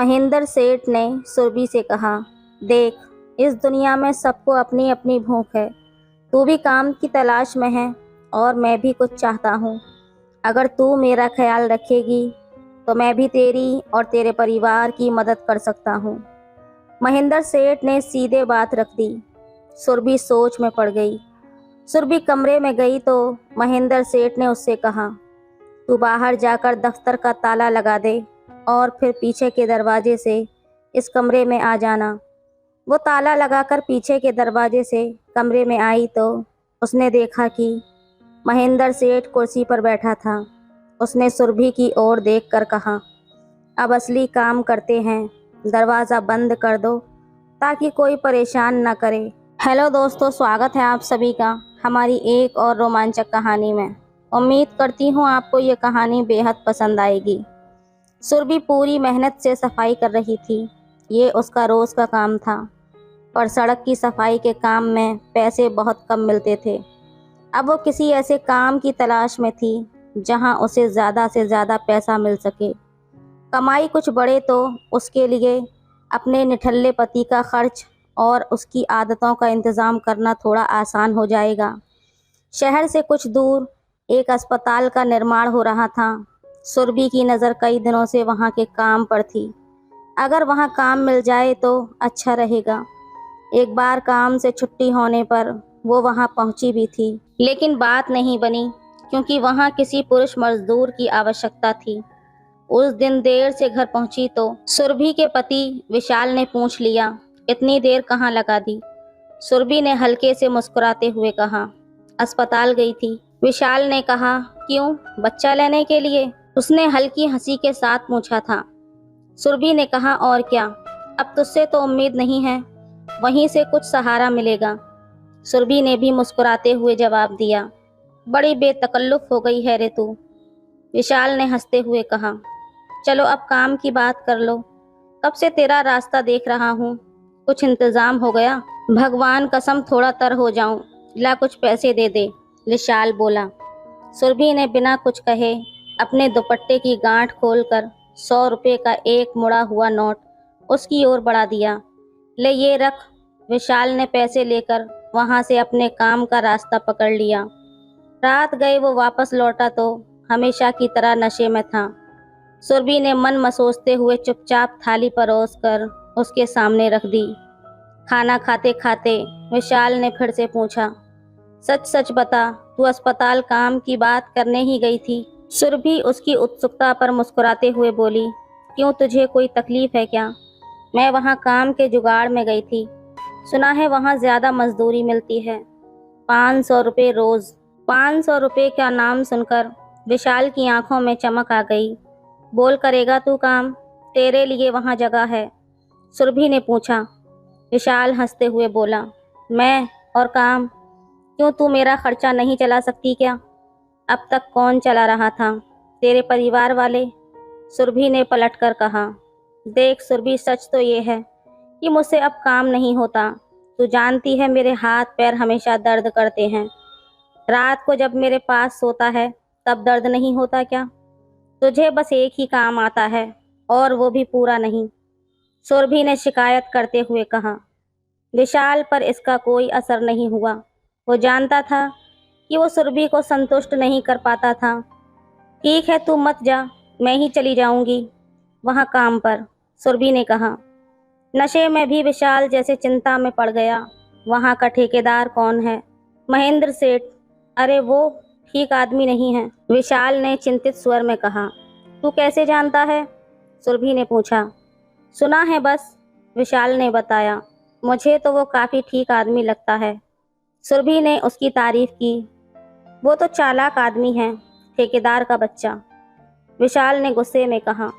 महेंद्र सेठ ने सुरभि से कहा, देख, इस दुनिया में सबको अपनी अपनी भूख है। तू भी काम की तलाश में है और मैं भी कुछ चाहता हूँ। अगर तू मेरा ख्याल रखेगी तो मैं भी तेरी और तेरे परिवार की मदद कर सकता हूँ। महेंद्र सेठ ने सीधे बात रख दी। सुरभि सोच में पड़ गई। सुरभि कमरे में गई तो महेंद्र सेठ ने उससे कहा, तू बाहर जाकर दफ्तर का ताला लगा दे और फिर पीछे के दरवाजे से इस कमरे में आ जाना। वो ताला लगाकर पीछे के दरवाजे से कमरे में आई तो उसने देखा कि महेंद्र सेठ कुर्सी पर बैठा था। उसने सुरभि की ओर देखकर कहा, अब असली काम करते हैं। दरवाज़ा बंद कर दो ताकि कोई परेशान न करे। हेलो दोस्तों, स्वागत है आप सभी का हमारी एक और रोमांचक कहानी में। उम्मीद करती हूँ आपको ये कहानी बेहद पसंद आएगी। सुरभि पूरी मेहनत से सफाई कर रही थी। ये उसका रोज़ का काम था, पर सड़क की सफाई के काम में पैसे बहुत कम मिलते थे। अब वो किसी ऐसे काम की तलाश में थी जहां उसे ज़्यादा से ज़्यादा पैसा मिल सके। कमाई कुछ बढ़े तो उसके लिए अपने निठल्ले पति का खर्च और उसकी आदतों का इंतज़ाम करना थोड़ा आसान हो जाएगा। शहर से कुछ दूर एक अस्पताल का निर्माण हो रहा था। सुरभि की नज़र कई दिनों से वहाँ के काम पर थी। अगर वहाँ काम मिल जाए तो अच्छा रहेगा। एक बार काम से छुट्टी होने पर वो वहाँ पहुँची भी थी, लेकिन बात नहीं बनी क्योंकि वहाँ किसी पुरुष मजदूर की आवश्यकता थी। उस दिन देर से घर पहुँची तो सुरभि के पति विशाल ने पूछ लिया, इतनी देर कहाँ लगा दी? सुरभि ने हल्के से मुस्कुराते हुए कहा, अस्पताल गई थी। विशाल ने कहा, क्यों? बच्चा लेने के लिए? उसने हल्की हंसी के साथ पूछा था। सुरभि ने कहा, और क्या, अब तुझसे तो उम्मीद नहीं है, वहीं से कुछ सहारा मिलेगा। सुरभि ने भी मुस्कुराते हुए जवाब दिया, बड़ी बेतकल्लुफ हो गई है रे तू। विशाल ने हंसते हुए कहा, चलो अब काम की बात कर लो। कब से तेरा रास्ता देख रहा हूँ। कुछ इंतजाम हो गया? भगवान कसम थोड़ा तर हो जाऊं। ला कुछ पैसे दे दे, विशाल बोला। सुरभि ने बिना कुछ कहे अपने दुपट्टे की गांठ खोलकर 100 रुपये का एक मुड़ा हुआ नोट उसकी ओर बढ़ा दिया। ले ये रख। विशाल ने पैसे लेकर वहां से अपने काम का रास्ता पकड़ लिया। रात गए वो वापस लौटा तो हमेशा की तरह नशे में था। सुरभि ने मन मसोचते हुए चुपचाप थाली परोस कर उसके सामने रख दी। खाना खाते खाते विशाल ने फिर से पूछा, सच सच बता, तू अस्पताल काम की बात करने ही गई थी? सुरभि उसकी उत्सुकता पर मुस्कुराते हुए बोली, क्यों, तुझे कोई तकलीफ है क्या? मैं वहाँ काम के जुगाड़ में गई थी। सुना है वहाँ ज़्यादा मजदूरी मिलती है, 500 रुपये रोज़। 500 रुपये का नाम सुनकर विशाल की आंखों में चमक आ गई। बोल, करेगा तू काम? तेरे लिए वहाँ जगह है। सुरभि ने पूछा। विशाल हंसते हुए बोला, मैं और काम? क्यों, तू मेरा खर्चा नहीं चला सकती क्या? अब तक कौन चला रहा था? तेरे परिवार वाले। सुरभि ने पलटकर कहा, देख सुरभि, सच तो ये है कि मुझसे अब काम नहीं होता। तू जानती है मेरे हाथ पैर हमेशा दर्द करते हैं। रात को जब मेरे पास सोता है तब दर्द नहीं होता क्या? तुझे बस एक ही काम आता है और वो भी पूरा नहीं। सुरभि ने शिकायत करते हुए कहा। विशाल पर इसका कोई असर नहीं हुआ। वो जानता था कि वो सुरभि को संतुष्ट नहीं कर पाता था। ठीक है, तू मत जा, मैं ही चली जाऊंगी वहाँ काम पर, सुरभि ने कहा। नशे में भी विशाल जैसे चिंता में पड़ गया। वहाँ का ठेकेदार कौन है? महेंद्र सेठ। अरे वो ठीक आदमी नहीं है, विशाल ने चिंतित स्वर में कहा। तू कैसे जानता है? सुरभि ने पूछा। सुना है बस, विशाल ने बताया। मुझे तो वो काफ़ी ठीक आदमी लगता है। सुरभि ने उसकी तारीफ की। वो तो चालाक आदमी है, ठेकेदार का बच्चा, विशाल ने गुस्से में कहा।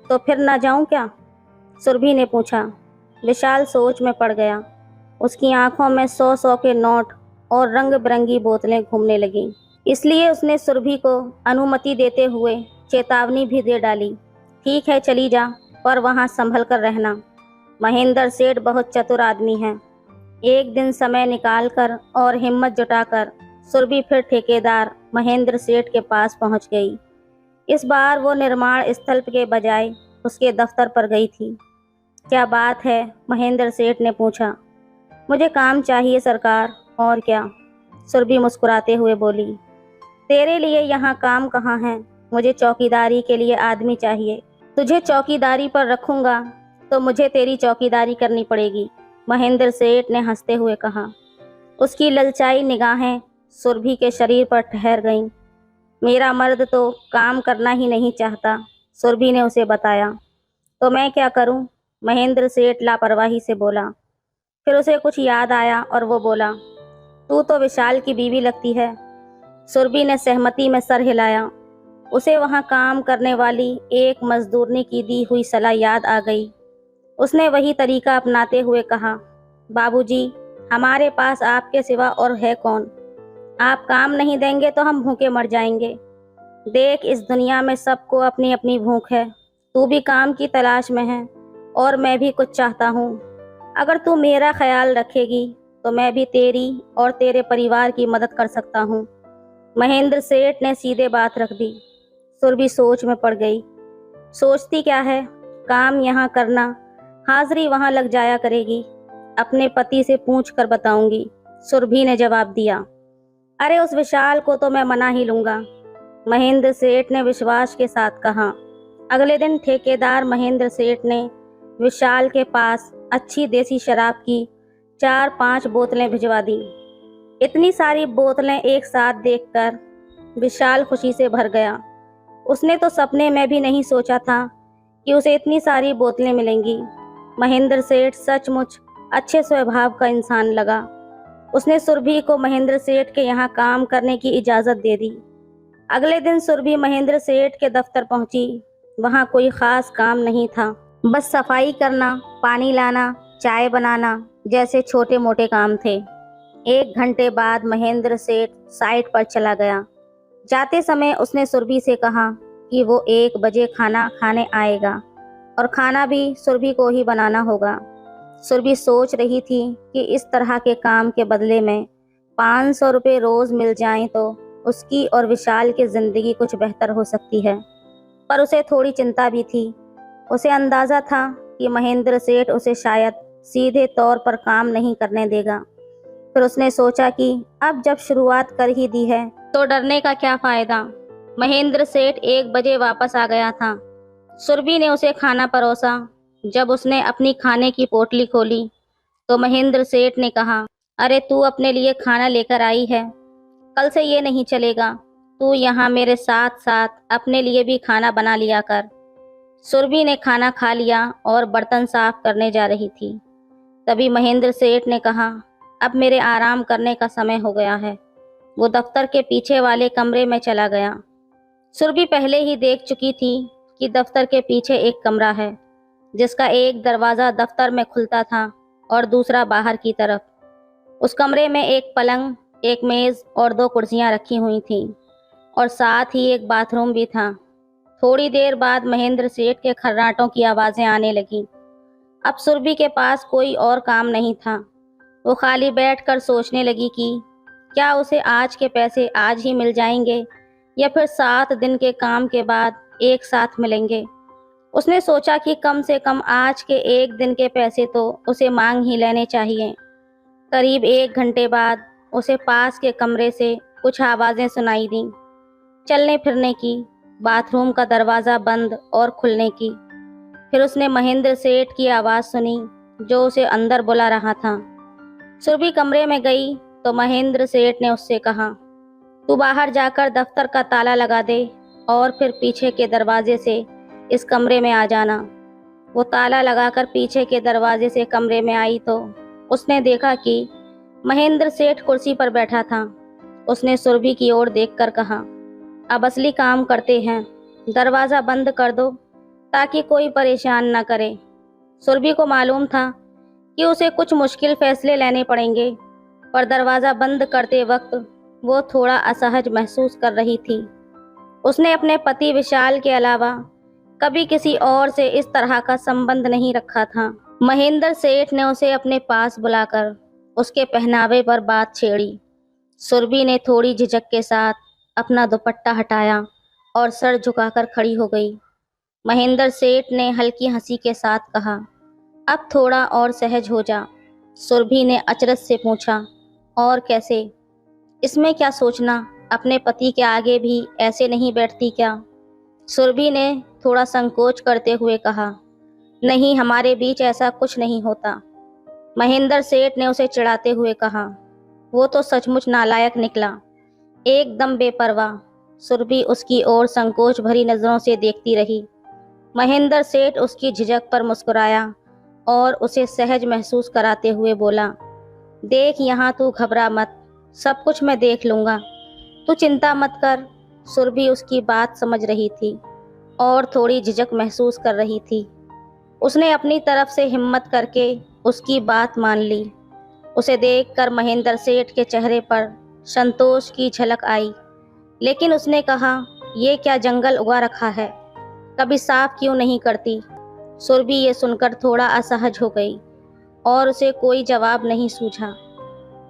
तो फिर ना जाऊं क्या? सुरभि ने पूछा। विशाल सोच में पड़ गया। उसकी आंखों में 100-100 के नोट और रंग बिरंगी बोतलें घूमने लगीं। इसलिए उसने सुरभि को अनुमति देते हुए चेतावनी भी दे डाली, ठीक है चली जा, पर वहाँ संभल कर रहना। महेंद्र सेठ बहुत चतुर आदमी है। एक दिन समय निकालकर और हिम्मत जुटाकर सुरभि फिर ठेकेदार महेंद्र सेठ के पास पहुंच गई। इस बार वो निर्माण स्थल के बजाय उसके दफ्तर पर गई थी। क्या बात है? महेंद्र सेठ ने पूछा। मुझे काम चाहिए सरकार, और क्या? सुरभि मुस्कुराते हुए बोली। तेरे लिए यहाँ काम कहाँ है? मुझे चौकीदारी के लिए आदमी चाहिए। तुझे चौकीदारी पर रखूंगा तो मुझे तेरी चौकीदारी करनी पड़ेगी, महेंद्र सेठ ने हंसते हुए कहा। उसकी ललचाई निगाहें सुरभि के शरीर पर ठहर गईं। मेरा मर्द तो काम करना ही नहीं चाहता, सुरभि ने उसे बताया। तो मैं क्या करूं? महेंद्र सेठ लापरवाही से बोला। फिर उसे कुछ याद आया और वो बोला, तू तो विशाल की बीवी लगती है। सुरभि ने सहमति में सर हिलाया। उसे वहां काम करने वाली एक मजदूरनी की दी हुई सलाह याद आ गई। उसने वही तरीका अपनाते हुए कहा, बाबूजी, हमारे पास आपके सिवा और है कौन? आप काम नहीं देंगे तो हम भूखे मर जाएंगे। देख, इस दुनिया में सबको अपनी अपनी भूख है। तू भी काम की तलाश में है और मैं भी कुछ चाहता हूँ। अगर तू मेरा ख्याल रखेगी तो मैं भी तेरी और तेरे परिवार की मदद कर सकता हूँ। महेंद्र सेठ ने सीधे बात रख दी। सुरभि सोच में पड़ गई। सोचती क्या है, काम यहाँ करना, हाजिरी वहाँ लग जाया करेगी। अपने पति से पूछ कर बताऊंगी, सुरभि ने जवाब दिया। अरे उस विशाल को तो मैं मना ही लूंगा, महेंद्र सेठ ने विश्वास के साथ कहा। अगले दिन ठेकेदार महेंद्र सेठ ने विशाल के पास अच्छी देसी शराब की 4-5 बोतलें भिजवा दी। इतनी सारी बोतलें एक साथ देखकर विशाल खुशी से भर गया। उसने तो सपने में भी नहीं सोचा था कि उसे इतनी सारी बोतलें मिलेंगी। महेंद्र सेठ सचमुच अच्छे स्वभाव का इंसान लगा। उसने सुरभि को महेंद्र सेठ के यहाँ काम करने की इजाज़त दे दी। अगले दिन सुरभि महेंद्र सेठ के दफ्तर पहुंची। वहाँ कोई ख़ास काम नहीं था, बस सफाई करना, पानी लाना, चाय बनाना जैसे छोटे मोटे काम थे। 1 घंटे बाद महेंद्र सेठ साइट पर चला गया। जाते समय उसने सुरभि से कहा कि वो 1 बजे खाना खाने आएगा और खाना भी सुरभि को ही बनाना होगा। सुरभि सोच रही थी कि इस तरह के काम के बदले में 500 रुपये रोज़ मिल जाएं तो उसकी और विशाल की ज़िंदगी कुछ बेहतर हो सकती है। पर उसे थोड़ी चिंता भी थी। उसे अंदाज़ा था कि महेंद्र सेठ उसे शायद सीधे तौर पर काम नहीं करने देगा। फिर उसने सोचा कि अब जब शुरुआत कर ही दी है तो डरने का क्या फ़ायदा। महेंद्र सेठ 1 बजे वापस आ गया था। सुरभि ने उसे खाना परोसा। जब उसने अपनी खाने की पोटली खोली तो महेंद्र सेठ ने कहा, अरे तू अपने लिए खाना लेकर आई है? कल से ये नहीं चलेगा। तू यहाँ मेरे साथ साथ अपने लिए भी खाना बना लिया कर। सुरभि ने खाना खा लिया और बर्तन साफ करने जा रही थी। तभी महेंद्र सेठ ने कहा, अब मेरे आराम करने का समय हो गया है। वो दफ्तर के पीछे वाले कमरे में चला गया। सुरभि पहले ही देख चुकी थी कि दफ्तर के पीछे एक कमरा है, जिसका एक दरवाज़ा दफ्तर में खुलता था और दूसरा बाहर की तरफ। उस कमरे में एक पलंग, एक मेज़ और 2 कुर्सियां रखी हुई थीं और साथ ही एक बाथरूम भी था। थोड़ी देर बाद महेंद्र सेठ के खर्राटों की आवाज़ें आने लगीं। अब सुरभि के पास कोई और काम नहीं था। वो खाली बैठकर सोचने लगी कि क्या उसे आज के पैसे आज ही मिल जाएंगे या फिर 7 दिन के काम के बाद एक साथ मिलेंगे। उसने सोचा कि कम से कम आज के 1 दिन के पैसे तो उसे मांग ही लेने चाहिए। करीब 1 घंटे बाद उसे पास के कमरे से कुछ आवाज़ें सुनाई दीं, चलने फिरने की, बाथरूम का दरवाज़ा बंद और खुलने की। फिर उसने महेंद्र सेठ की आवाज़ सुनी जो उसे अंदर बुला रहा था। सुरभि कमरे में गई तो महेंद्र सेठ ने उससे कहा, तू बाहर जाकर दफ्तर का ताला लगा दे और फिर पीछे के दरवाजे से इस कमरे में आ जाना। वो ताला लगाकर पीछे के दरवाजे से कमरे में आई तो उसने देखा कि महेंद्र सेठ कुर्सी पर बैठा था। उसने सुरभि की ओर देखकर कहा, अब असली काम करते हैं, दरवाज़ा बंद कर दो ताकि कोई परेशान न करे। सुरभि को मालूम था कि उसे कुछ मुश्किल फैसले लेने पड़ेंगे, पर दरवाज़ा बंद करते वक्त वो थोड़ा असहज महसूस कर रही थी। उसने अपने पति विशाल के अलावा कभी किसी और से इस तरह का संबंध नहीं रखा था। महेंद्र सेठ ने उसे अपने पास बुलाकर उसके पहनावे पर बात छेड़ी। सुरभि ने थोड़ी झिझक के साथ अपना दुपट्टा हटाया और सर झुकाकर खड़ी हो गई। महेंद्र सेठ ने हल्की हंसी के साथ कहा। अब थोड़ा और सहज हो जा। सुरभि ने अचरज से पूछा, और कैसे? इसमें क्या सोचना, अपने पति के आगे भी ऐसे नहीं बैठती क्या? सुरभि ने थोड़ा संकोच करते हुए कहा, नहीं, हमारे बीच ऐसा कुछ नहीं होता। महेंद्र सेठ ने उसे चिढ़ाते हुए कहा, वो तो सचमुच नालायक निकला, एकदम बेपरवाह। सुरभि उसकी ओर संकोच भरी नजरों से देखती रही। महेंद्र सेठ उसकी झिझक पर मुस्कुराया और उसे सहज महसूस कराते हुए बोला, देख, यहाँ तू घबरा मत, सब कुछ मैं देख लूँगा, तू चिंता मत कर। सुरभि उसकी बात समझ रही थी और थोड़ी झिझक महसूस कर रही थी। उसने अपनी तरफ से हिम्मत करके उसकी बात मान ली। उसे देखकर महेंद्र सेठ के चेहरे पर संतोष की झलक आई, लेकिन उसने कहा, ये क्या जंगल उगा रखा है, कभी साफ क्यों नहीं करती? सुरभि ये सुनकर थोड़ा असहज हो गई और उसे कोई जवाब नहीं सूझा।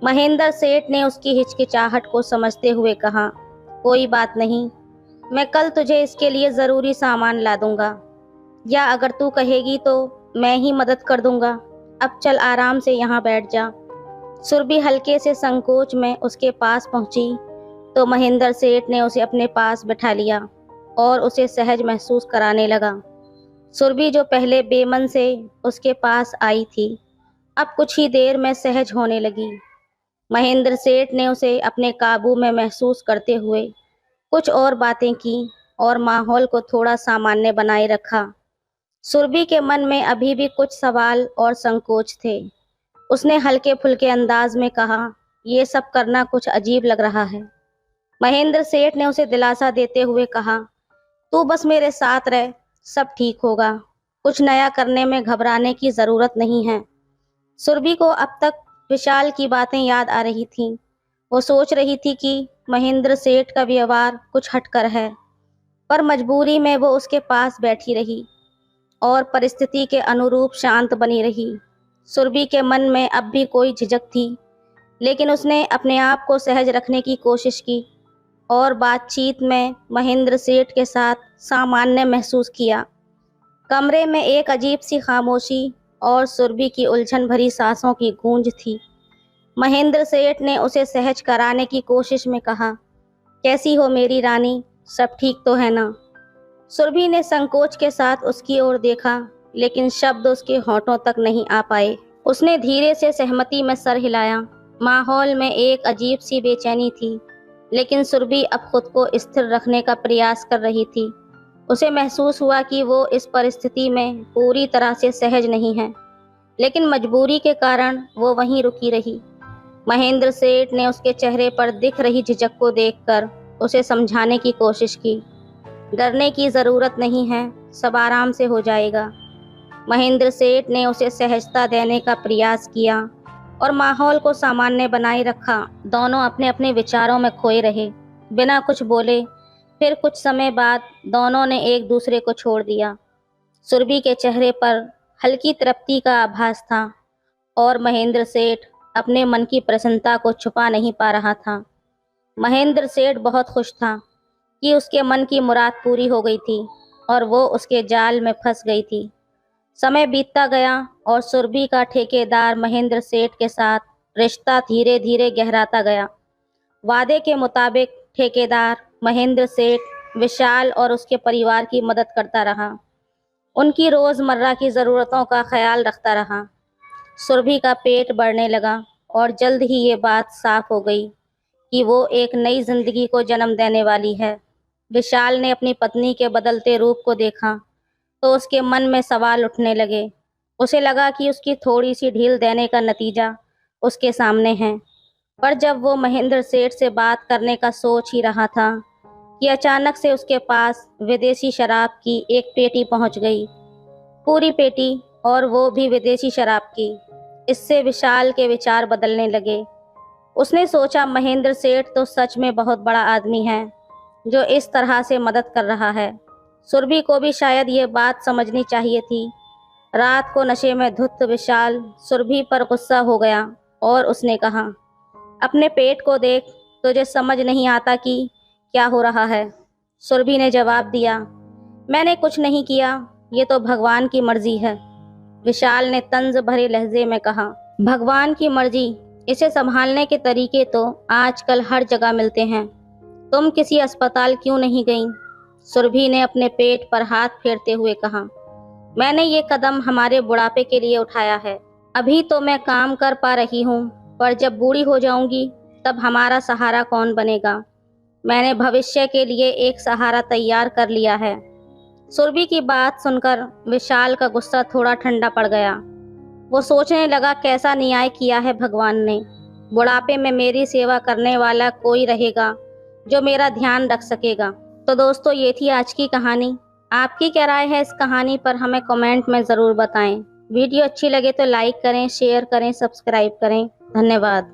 महेंद्र सेठ ने उसकी हिचकिचाहट को समझते हुए कहा, कोई बात नहीं, मैं कल तुझे इसके लिए ज़रूरी सामान ला दूंगा, या अगर तू कहेगी तो मैं ही मदद कर दूंगा। अब चल, आराम से यहाँ बैठ जा। सुरभि हल्के से संकोच में उसके पास पहुंची तो महेंद्र सेठ ने उसे अपने पास बैठा लिया और उसे सहज महसूस कराने लगा। सुरभि जो पहले बेमन से उसके पास आई थी, अब कुछ ही देर में सहज होने लगी। महेंद्र सेठ ने उसे अपने काबू में महसूस करते हुए कुछ और बातें की और माहौल को थोड़ा सामान्य बनाए रखा। सुरभि के मन में अभी भी कुछ सवाल और संकोच थे। उसने हल्के फुल्के अंदाज में कहा, ये सब करना कुछ अजीब लग रहा है। महेंद्र सेठ ने उसे दिलासा देते हुए कहा, तू बस मेरे साथ रह, सब ठीक होगा, कुछ नया करने में घबराने की ज़रूरत नहीं है। सुरभि को अब तक विशाल की बातें याद आ रही थीं। वो सोच रही थी कि महेंद्र सेठ का व्यवहार कुछ हटकर है, पर मजबूरी में वो उसके पास बैठी रही और परिस्थिति के अनुरूप शांत बनी रही। सुरभि के मन में अब भी कोई झिझक थी, लेकिन उसने अपने आप को सहज रखने की कोशिश की और बातचीत में महेंद्र सेठ के साथ सामान्य महसूस किया। कमरे में एक अजीब सी खामोशी और सुरभि की उलझन भरी सांसों की गूंज थी। महेंद्र सेठ ने उसे सहज कराने की कोशिश में कहा, कैसी हो मेरी रानी, सब ठीक तो है ना? सुरभि ने संकोच के साथ उसकी ओर देखा, लेकिन शब्द उसके होठों तक नहीं आ पाए। उसने धीरे से सहमति में सर हिलाया। माहौल में एक अजीब सी बेचैनी थी, लेकिन सुरभि अब खुद को स्थिर रखने का प्रयास कर रही थी। उसे महसूस हुआ कि वो इस परिस्थिति में पूरी तरह से सहज नहीं है, लेकिन मजबूरी के कारण वो वहीं रुकी रही। महेंद्र सेठ ने उसके चेहरे पर दिख रही झिझक को देखकर उसे समझाने की कोशिश की। डरने की ज़रूरत नहीं है, सब आराम से हो जाएगा। महेंद्र सेठ ने उसे सहजता देने का प्रयास किया और माहौल को सामान्य बनाए रखा। दोनों अपने अपने विचारों में खोए रहे, बिना कुछ बोले। फिर कुछ समय बाद दोनों ने एक दूसरे को छोड़ दिया। सुरभि के चेहरे पर हल्की तृप्ति का आभास था और महेंद्र सेठ अपने मन की प्रसन्नता को छुपा नहीं पा रहा था। महेंद्र सेठ बहुत खुश था कि उसके मन की मुराद पूरी हो गई थी और वो उसके जाल में फंस गई थी। समय बीतता गया और सुरभि का ठेकेदार महेंद्र सेठ के साथ रिश्ता धीरे धीरे गहराता गया। वादे के मुताबिक ठेकेदार महेंद्र सेठ विशाल और उसके परिवार की मदद करता रहा, उनकी रोज़मर्रा की ज़रूरतों का ख्याल रखता रहा। सुरभि का पेट बढ़ने लगा और जल्द ही ये बात साफ हो गई कि वो एक नई जिंदगी को जन्म देने वाली है। विशाल ने अपनी पत्नी के बदलते रूप को देखा तो उसके मन में सवाल उठने लगे। उसे लगा कि उसकी थोड़ी सी ढील देने का नतीजा उसके सामने है। पर जब वो महेंद्र सेठ से बात करने का सोच ही रहा था कि अचानक से उसके पास विदेशी शराब की एक पेटी पहुंच गई। पूरी पेटी, और वो भी विदेशी शराब की। इससे विशाल के विचार बदलने लगे। उसने सोचा, महेंद्र सेठ तो सच में बहुत बड़ा आदमी है जो इस तरह से मदद कर रहा है। सुरभि को भी शायद ये बात समझनी चाहिए थी। रात को नशे में धुत विशाल सुरभि पर गुस्सा हो गया और उसने कहा, अपने पेट को देख, तुझे समझ नहीं आता कि क्या हो रहा है? सुरभि ने जवाब दिया, मैंने कुछ नहीं किया, ये तो भगवान की मर्जी है, विशाल ने तंज भरे लहजे में कहा। भगवान की मर्जी, इसे संभालने के तरीके तो आजकल हर जगह मिलते हैं। तुम किसी अस्पताल क्यों नहीं गई? सुरभि ने अपने पेट पर हाथ फेरते हुए कहा। मैंने ये कदम हमारे बुढ़ापे के लिए उठाया है। अभी तो मैं काम कर पा रही हूँ, पर जब बूढ़ी हो जाऊंगी तब हमारा सहारा कौन बनेगा? मैंने भविष्य के लिए एक सहारा तैयार कर लिया है। सुरभि की बात सुनकर विशाल का गुस्सा थोड़ा ठंडा पड़ गया। वो सोचने लगा, कैसा न्याय किया है भगवान ने। बुढ़ापे में मेरी सेवा करने वाला कोई रहेगा जो मेरा ध्यान रख सकेगा। तो दोस्तों, ये थी आज की कहानी। आपकी क्या राय है इस कहानी पर, हमें कमेंट में ज़रूर बताएं। वीडियो अच्छी लगे तो लाइक करें, शेयर करें, सब्सक्राइब करें। धन्यवाद।